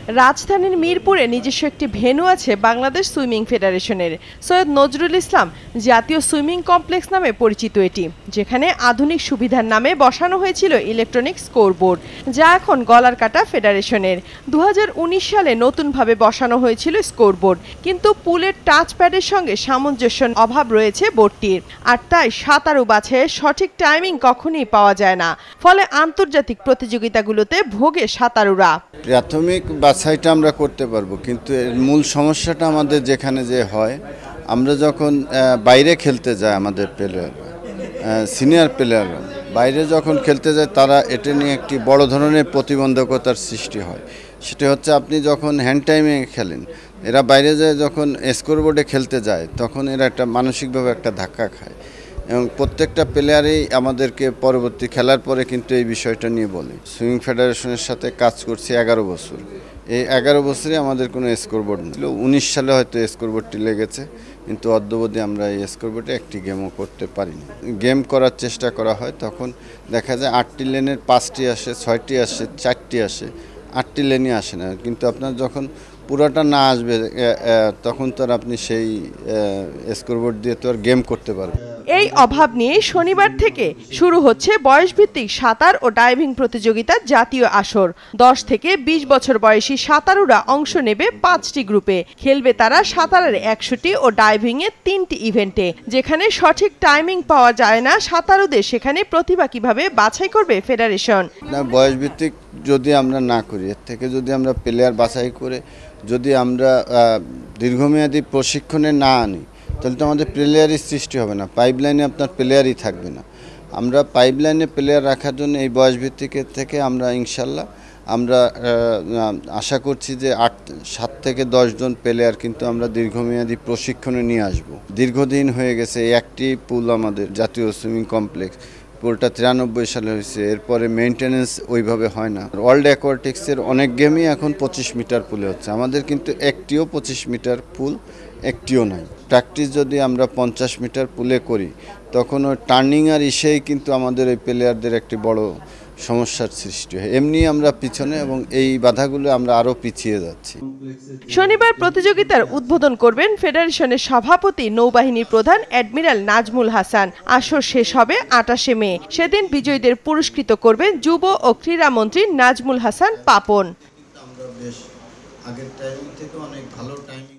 রাজধানীর মিরপুরে নিজস্ব একটি ভেন্যু আছে বাংলাদেশ সুইমিং ফেডারেশনের। সৈয়দ নজরুল ইসলাম জাতীয় সুইমিং কমপ্লেক্স নামে পরিচিত এটি, যেখানে আধুনিক সুবিধার নামে বসানো হয়েছিল ইলেকট্রনিক স্কোরবোর্ড, যা এখন গলারকাটা ফেডারেশনের। 2019 সালে নতুনভাবে বসানো হয়েছিল স্কোরবোর্ড, কিন্তু পুলের টাচ প্যাডের সঙ্গে সামঞ্জস্য অভাব রয়েছে বোর্ডটির, আর তাই সাঁতারু বাছাইয়ের সঠিক টাইমিং কখনই পাওয়া যায় না। ফলে আন্তর্জাতিক প্রতিযোগিতাগুলোতে ভোগে সাঁতারুরা। প্রাথমিক বাছাইটা আমরা করতে পারবো, কিন্তু এর মূল সমস্যাটা আমাদের যেখানে যে হয়, আমরা যখন বাইরে খেলতে যাই, আমাদের প্লেয়ার সিনিয়র প্লেয়াররা বাইরে যখন খেলতে যায়, তারা এটা নিয়ে একটি বড় ধরনের প্রতিবন্ধকতার সৃষ্টি হয়। সেটা হচ্ছে আপনি যখন হ্যান্ড টাইমে খেলেন, এরা বাইরে যায় যখন স্কোরবোর্ডে খেলতে যায়, তখন এরা একটা মানসিকভাবে একটা ধাক্কা খায়, এবং প্রত্যেকটা প্লেয়ারই আমাদেরকে পরবর্তী খেলার পরে কিন্তু এই বিষয়টা নিয়ে বলে। সুইমিং ফেডারেশনের সাথে কাজ করছি 11 বছর। এই 11 বছরে আমাদের কোনো স্কোরবোর্ড নেই। 19 সালে হয়তো স্কোরবোর্ডটি লেগেছে, কিন্তু অদ্যাবধি আমরা এই স্কোরবোর্ডে একটি গেমও করতে পারিনি। গেম করার চেষ্টা করা হয়, তখন দেখা যায় 8টি লেনের 5টি আসে, 6টি আসে, 4টি আসে, 8টি লেনই আসে না। কিন্তু আপনার যখন পুরোটা না আসবে, তখন তো আর আপনি সেই স্কোরবোর্ড দিয়ে তো আর গেম করতে পারবেন। এই অভাব নিয়ে শনিবার থেকে শুরু হচ্ছে বয়সভিত্তিক সাঁতার ও ডাইভিং প্রতিযোগিতার জাতীয় আসর। 10 থেকে 20 বছর বয়সী সাঁতারুরা অংশ নেবে 5টি গ্রুপে। খেলবে তারা সাঁতারের 100টি ও ডাইভিংয়ে 3টি ইভেন্টে। যেখানে সঠিক টাইমিং পাওয়া যায় না সাঁতারুদের, সেখানে প্রতিভা কিভাবে বাছাই করবে ফেডারেশন? বয়সভিত্তিক যদি আমরা না করি, এর থেকে যদি আমরা প্লেয়ার বাছাই করে যদি আমরা দীর্ঘমেয়াদী প্রশিক্ষণে না আনি, তাহলে তো আমাদের প্লেয়ারই সৃষ্টি হবে না। পাইপলাইনে আপনার প্লেয়ারই থাকবে না। আমরা পাইপলাইনে প্লেয়ার রাখার জন্য এই বয়সভিত্তিকের থেকে আমরা ইনশাল্লাহ আমরা আশা করছি যে 7 থেকে 10 জন প্লেয়ার কিন্তু আমরা দীর্ঘমেয়াদী প্রশিক্ষণে নিয়ে আসব। দীর্ঘদিন হয়ে গেছে একটি পুল, আমাদের জাতীয় সুইমিং কমপ্লেক্স পুলটা 93 সালে হয়েছে, এরপরে মেনটেনেন্স ওইভাবে হয় না। ওয়ার্ল্ড অ্যাকোয়াটিক্সের অনেক গেমই এখন 25 মিটার পুলে হচ্ছে, আমাদের কিন্তু একটিও 25 মিটার পুল একটিও নাই। প্র্যাকটিস যদি আমরা 50 মিটার পুলে করি, তখন ওই টার্নিং আর ইসেই কিন্তু আমাদের ওই প্লেয়ারদের একটি বড় সমস্যার সৃষ্টি হয়। এমনি আমরা পিছনে, এবং এই বাধাগুলো আমরা আরও পিছিয়ে যাচ্ছি। শনিবার প্রতিযোগিতার উদ্বোধন করবেন ফেডারেশনের সভাপতি নৌবাহিনীর প্রধান অ্যাডমিরাল নাজমুল হাসান। আসর শেষ হবে 28শে মে। সেদিন বিজয়ীদের পুরস্কৃত করবেন যুব ও ক্রীড়া মন্ত্রী নাজমুল হাসান পাপন। আমরা বেশ আগের টাইমিং থেকে অনেক ভালো টাইমিং